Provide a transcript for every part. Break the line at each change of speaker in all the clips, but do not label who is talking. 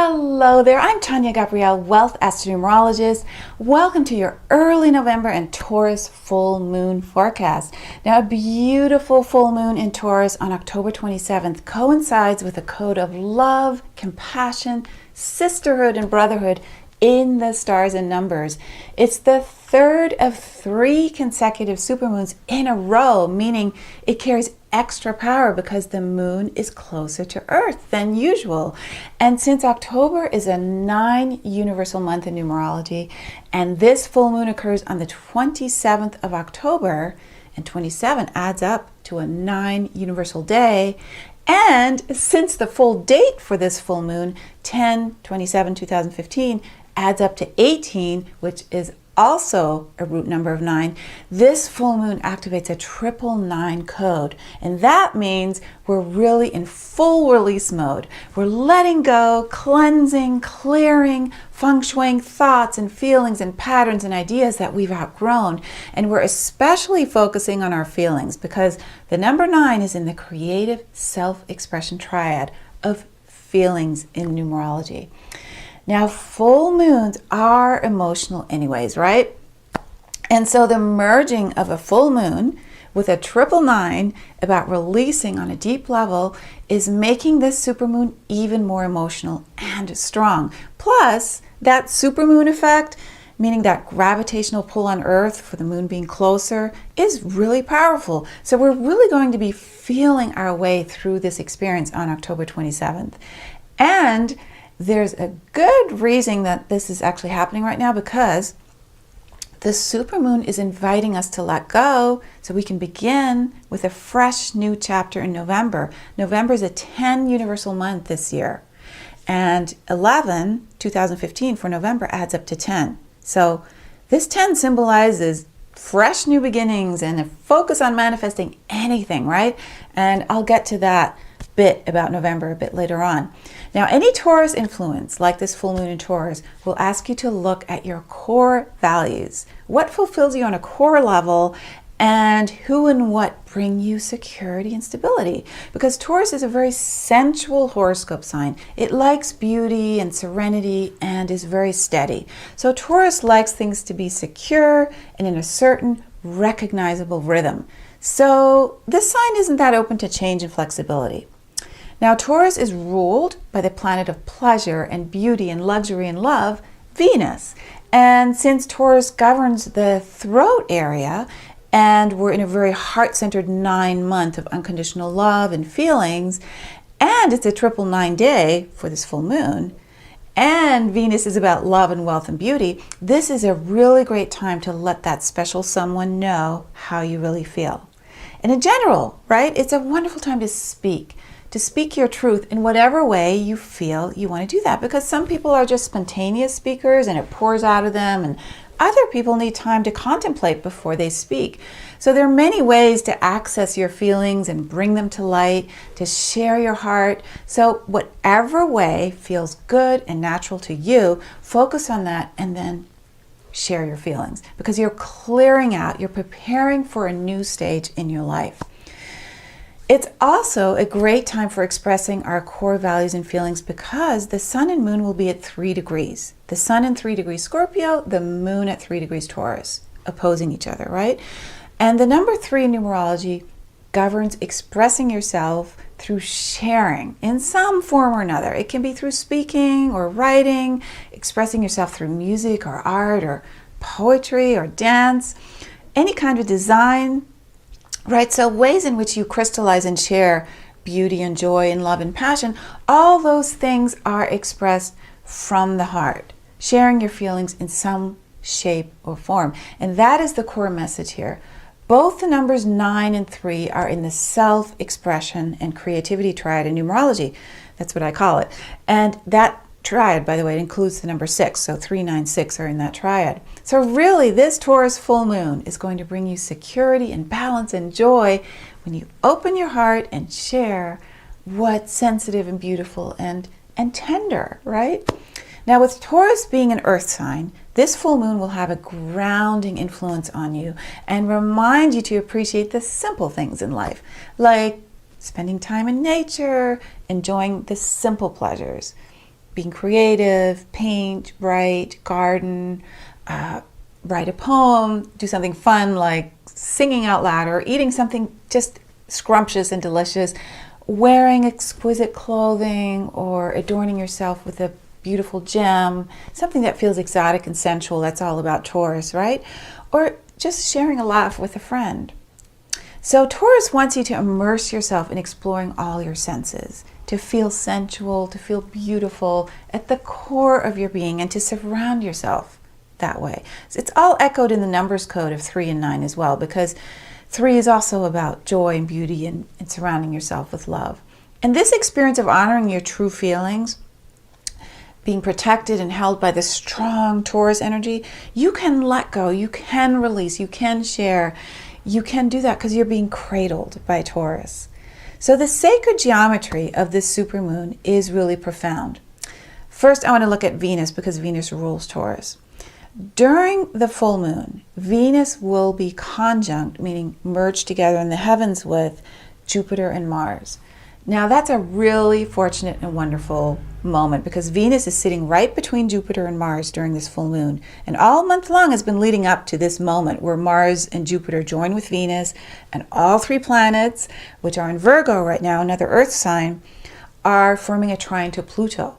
Hello there, I'm Tania Gabrielle, Wealth Astro-Numerologist. Welcome to your early November and Taurus full moon forecast. Now, a beautiful full moon in Taurus on October 27th coincides with a code of love, compassion, sisterhood, and brotherhood in the stars and numbers. It's the third of 3 consecutive supermoons in a row, meaning it carries extra power because the moon is closer to Earth than usual. And since October is a 9 universal month in numerology, and this full moon occurs on the 27th of October, and 27 adds up to a 9 universal day, and since the full date for this full moon, 10/27/2015, adds up to 18, which is also a root number of 9, this full moon activates a 999 code. And that means we're really in full release mode. We're letting go, cleansing, clearing, feng shuiing thoughts and feelings and patterns and ideas that we've outgrown. And we're especially focusing on our feelings because the number 9 is in the creative self-expression triad of feelings in numerology. Now, full moons are emotional anyways, right? And so the merging of a full moon with a 999 about releasing on a deep level is making this supermoon even more emotional and strong. Plus, that supermoon effect, meaning that gravitational pull on Earth for the moon being closer, is really powerful. So we're really going to be feeling our way through this experience on October 27th. And there's a good reason that this is actually happening right now because the supermoon is inviting us to let go so we can begin with a fresh new chapter in November. November is a 10 universal month this year, and 11/2015 for November adds up to 10. So this 10 symbolizes fresh new beginnings and a focus on manifesting anything, right? And I'll get to that bit about November a bit later on. Now, any Taurus influence, like this full moon in Taurus, will ask you to look at your core values. What fulfills you on a core level, and who and what bring you security and stability. Because Taurus is a very sensual horoscope sign. It likes beauty and serenity and is very steady. So Taurus likes things to be secure and in a certain recognizable rhythm. So this sign isn't that open to change and flexibility. Now, Taurus is ruled by the planet of pleasure and beauty and luxury and love, Venus. And since Taurus governs the throat area, and we're in a very heart-centered 9 month of unconditional love and feelings, and it's a 999 day for this full moon, and Venus is about love and wealth and beauty, this is a really great time to let that special someone know how you really feel. And in general, right, it's a wonderful time to speak your truth in whatever way you feel you want to do that, because some people are just spontaneous speakers and it pours out of them, and other people need time to contemplate before they speak. So there are many ways to access your feelings and bring them to light, to share your heart. So whatever way feels good and natural to you, focus on that and then share your feelings, because you're clearing out, you're preparing for a new stage in your life. It's also a great time for expressing our core values and feelings because the sun and moon will be at 3 degrees. The sun in 3 degrees Scorpio, the moon at 3 degrees Taurus, opposing each other, right? And the number 3 in numerology governs expressing yourself through sharing in some form or another. It can be through speaking or writing, expressing yourself through music or art or poetry or dance, any kind of design. Right, so ways in which you crystallize and share beauty and joy and love and passion, all those things are expressed from the heart, sharing your feelings in some shape or form. And that is the core message here. Both the numbers 9 and 3 are in the self-expression and creativity triad in numerology. That's what I call it. And that triad, by the way, it includes the number 6, so 3, 9, 6 are in that triad. So really, this Taurus full moon is going to bring you security and balance and joy when you open your heart and share what's sensitive and beautiful and tender, right? Now, with Taurus being an earth sign, this full moon will have a grounding influence on you and remind you to appreciate the simple things in life, like spending time in nature, enjoying the simple pleasures. being creative, paint, write, garden, write a poem, do something fun like singing out loud or eating something just scrumptious and delicious, wearing exquisite clothing or adorning yourself with a beautiful gem, something that feels exotic and sensual. That's all about Taurus, right? Or just sharing a laugh with a friend. So Taurus wants you to immerse yourself in exploring all your senses, to feel sensual, to feel beautiful at the core of your being, and to surround yourself that way. So it's all echoed in the numbers code of 3 and 9 as well, because 3 is also about joy and beauty and surrounding yourself with love. And this experience of honoring your true feelings, being protected and held by the strong Taurus energy, you can let go, you can release, you can share. You can do that because you're being cradled by Taurus. So the sacred geometry of this supermoon is really profound. First, I want to look at Venus because Venus rules Taurus. During the full moon, Venus will be conjunct, meaning merged together in the heavens with Jupiter and Mars. Now that's a really fortunate and wonderful moment because Venus is sitting right between Jupiter and Mars during this full moon. And all month long has been leading up to this moment where Mars and Jupiter join with Venus, and all 3 planets, which are in Virgo right now, another Earth sign, are forming a trine to Pluto.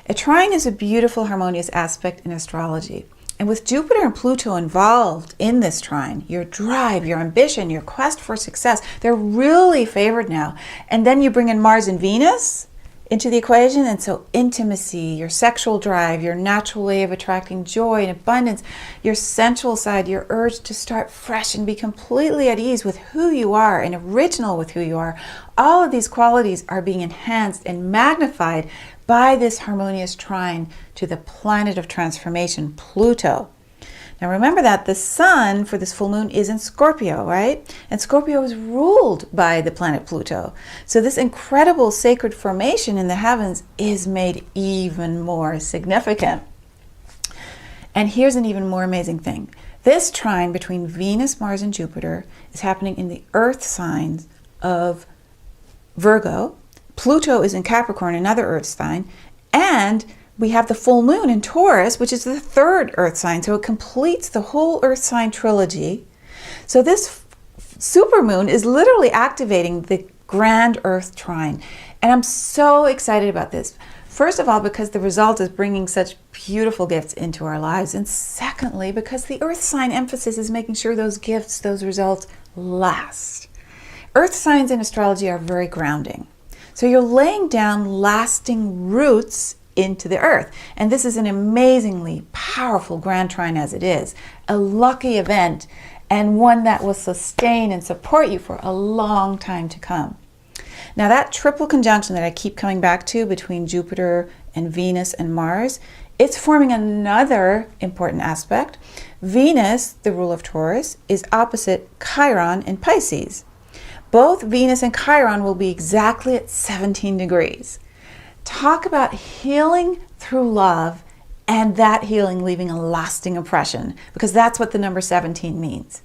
A trine is a beautiful harmonious aspect in astrology. And with Jupiter and Pluto involved in this trine, your drive, your ambition, your quest for success, they're really favored now. And then you bring in Mars and Venus into the equation, and so intimacy, your sexual drive, your natural way of attracting joy and abundance, your sensual side, your urge to start fresh and be completely at ease with who you are and original with who you are, all of these qualities are being enhanced and magnified by this harmonious trine to the planet of transformation, Pluto. Now remember that the sun for this full moon is in Scorpio, right? And Scorpio is ruled by the planet Pluto. So this incredible sacred formation in the heavens is made even more significant. And here's an even more amazing thing. This trine between Venus, Mars, and Jupiter is happening in the earth signs of Virgo. Pluto is in Capricorn, another earth sign, and we have the full moon in Taurus, which is the 3rd earth sign, so it completes the whole earth sign trilogy. So this supermoon is literally activating the grand earth trine, and I'm so excited about this. First of all, because the result is bringing such beautiful gifts into our lives, and secondly, because the earth sign emphasis is making sure those gifts, those results last. Earth signs in astrology are very grounding. So you're laying down lasting roots into the earth. And this is an amazingly powerful grand trine as it is. A lucky event, and one that will sustain and support you for a long time to come. Now that triple conjunction that I keep coming back to between Jupiter and Venus and Mars, it's forming another important aspect. Venus, the rule of Taurus, is opposite Chiron in Pisces. Both Venus and Chiron will be exactly at 17 degrees. Talk about healing through love, and that healing leaving a lasting impression, because that's what the number 17 means.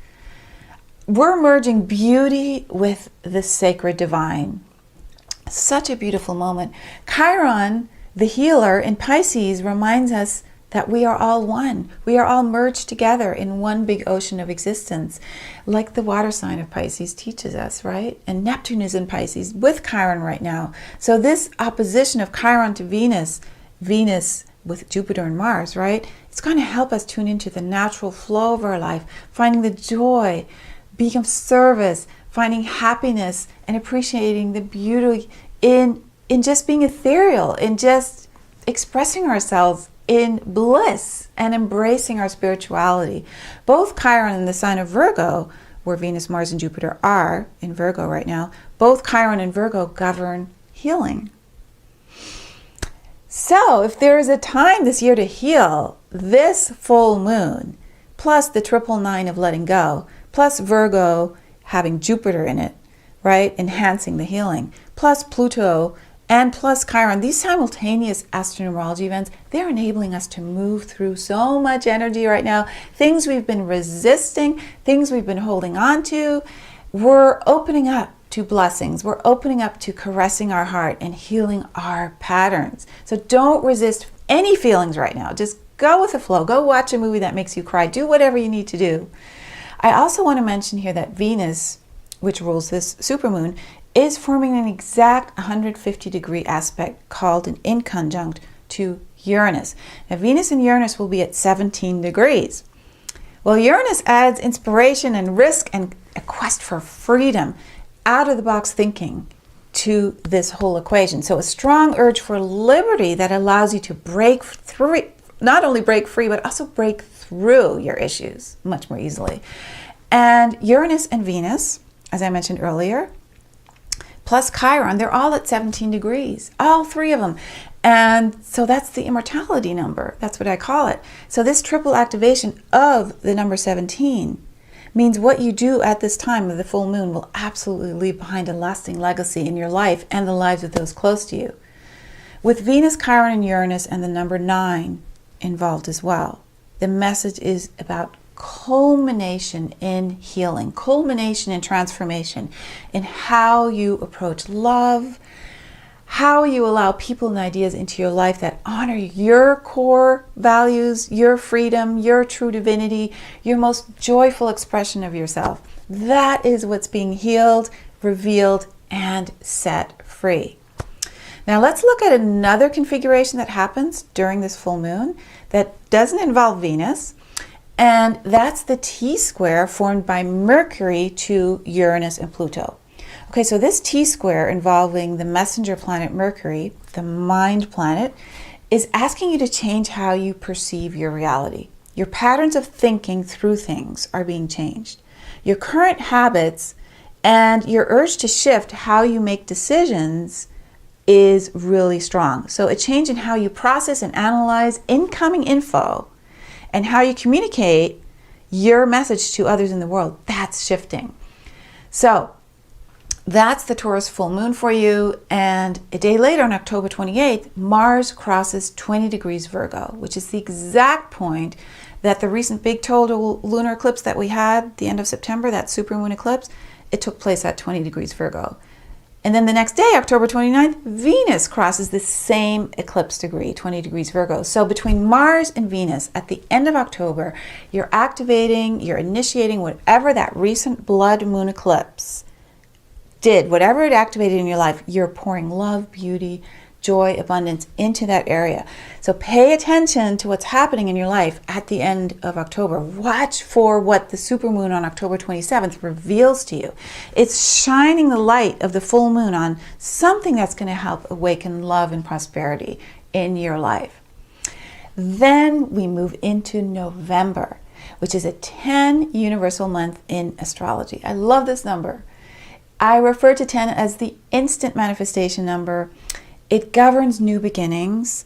We're merging beauty with the sacred divine. Such a beautiful moment. Chiron, the healer in Pisces, reminds us that we are all one. We are all merged together in one big ocean of existence, like the water sign of Pisces teaches us, right? And Neptune is in Pisces with Chiron right now. So this opposition of Chiron to Venus, Venus with Jupiter and Mars, right? It's going to help us tune into the natural flow of our life, finding the joy, being of service, finding happiness, and appreciating the beauty in just being ethereal, in just expressing ourselves in bliss and embracing our spirituality. Both Chiron and the sign of Virgo, where Venus, Mars, and Jupiter are in Virgo right now, both Chiron and Virgo govern healing. So if there is a time this year to heal, this full moon, plus the 999 of letting go, plus Virgo having Jupiter in it, right, enhancing the healing, plus Pluto, and plus Chiron, these simultaneous Astro-Numerology events, they're enabling us to move through so much energy right now. Things we've been resisting, things we've been holding on to, we're opening up to blessings. We're opening up to caressing our heart and healing our patterns. So don't resist any feelings right now. Just go with the flow. Go watch a movie that makes you cry. Do whatever you need to do. I also want to mention here that Venus, which rules this supermoon, is forming an exact 150-degree aspect called an inconjunct to Uranus. Now, Venus and Uranus will be at 17 degrees. Well, Uranus adds inspiration and risk and a quest for freedom, out-of-the-box thinking to this whole equation. So a strong urge for liberty that allows you to break through, not only break free, but also break through your issues much more easily. And Uranus and Venus, as I mentioned earlier, plus Chiron, they're all at 17 degrees, all three of them. And so that's the immortality number. That's what I call it. So this triple activation of the number 17 means what you do at this time of the full moon will absolutely leave behind a lasting legacy in your life and the lives of those close to you. With Venus, Chiron, and Uranus and the number 9 involved as well, the message is about culmination in healing, culmination in transformation, in how you approach love, how you allow people and ideas into your life that honor your core values, your freedom, your true divinity, your most joyful expression of yourself. That is what's being healed, revealed, and set free. Now let's look at another configuration that happens during this full moon that doesn't involve Venus, and that's the T-square formed by Mercury to Uranus and Pluto. Okay, so this T-square involving the messenger planet Mercury, the mind planet, is asking you to change how you perceive your reality. Your patterns of thinking through things are being changed. Your current habits and your urge to shift how you make decisions is really strong. So a change in how you process and analyze incoming info and how you communicate your message to others in the world, that's shifting. So that's the Taurus full moon for you. And a day later, on October 28th, Mars crosses 20 degrees Virgo, which is the exact point that the recent big total lunar eclipse that we had the end of September, that supermoon eclipse, it took place at 20 degrees Virgo. And then the next day, October 29th, Venus crosses the same eclipse degree, 20 degrees Virgo. So between Mars and Venus at the end of October, you're activating, you're initiating whatever that recent blood moon eclipse did, whatever it activated in your life, you're pouring love, beauty, joy, abundance into that area. So pay attention to what's happening in your life at the end of October. Watch for what the supermoon on October 27th reveals to you. It's shining the light of the full moon on something that's going to help awaken love and prosperity in your life. Then we move into November, which is a 10 universal month in astrology. I love this number. I refer to 10 as the instant manifestation number. It governs new beginnings.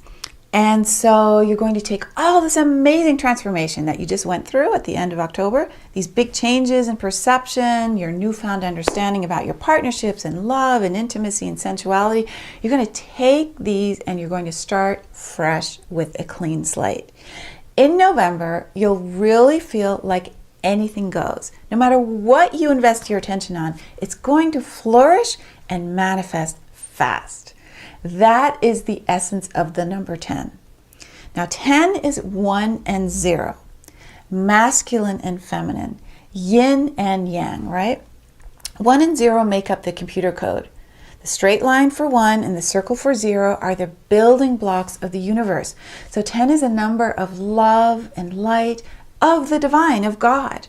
And so you're going to take all this amazing transformation that you just went through at the end of October, these big changes in perception, your newfound understanding about your partnerships and love and intimacy and sensuality. You're going to take these and you're going to start fresh with a clean slate. In November, you'll really feel like anything goes. No matter what you invest your attention on, it's going to flourish and manifest fast. That is the essence of the number 10. Now 10 is 1 and 0, masculine and feminine, yin and yang, right? 1 and 0 make up the computer code. The straight line for 1 and the circle for 0 are the building blocks of the universe. So 10 is a number of love and light, of the divine, of God.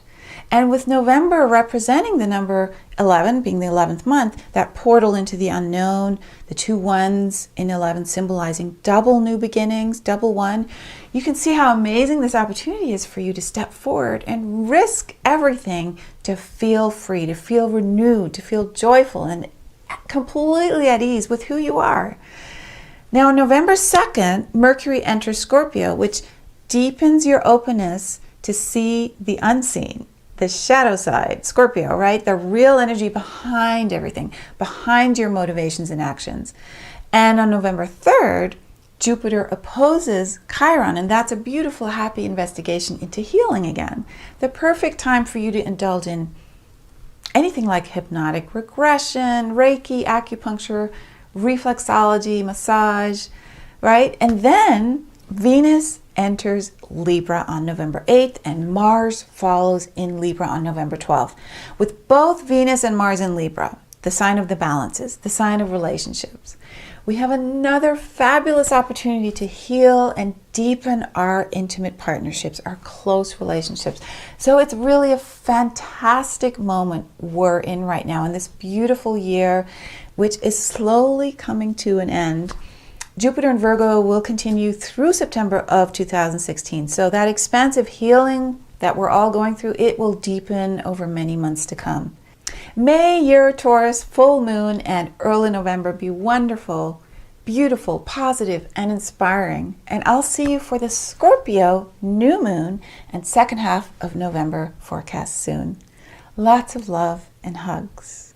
And with November representing the number 11, being the 11th month, that portal into the unknown, the 2 ones in 11 symbolizing double new beginnings, double one, you can see how amazing this opportunity is for you to step forward and risk everything to feel free, to feel renewed, to feel joyful and completely at ease with who you are. Now, on November 2nd, Mercury enters Scorpio, which deepens your openness to see the unseen, the shadow side, Scorpio, right? The real energy behind everything, behind your motivations and actions. And on November 3rd, Jupiter opposes Chiron, and that's a beautiful, happy investigation into healing again. The perfect time for you to indulge in anything like hypnotic regression, Reiki, acupuncture, reflexology, massage, right? And then Venus enters Libra on November 8th and Mars follows in Libra on November 12th. With both Venus and Mars in Libra, the sign of the balances, the sign of relationships, we have another fabulous opportunity to heal and deepen our intimate partnerships, our close relationships. So it's really a fantastic moment we're in right now in this beautiful year, which is slowly coming to an end. Jupiter in Virgo will continue through September of 2016. So that expansive healing that we're all going through, it will deepen over many months to come. May your Taurus full moon and early November be wonderful, beautiful, positive, and inspiring. And I'll see you for the Scorpio new moon and second half of November forecast soon. Lots of love and hugs.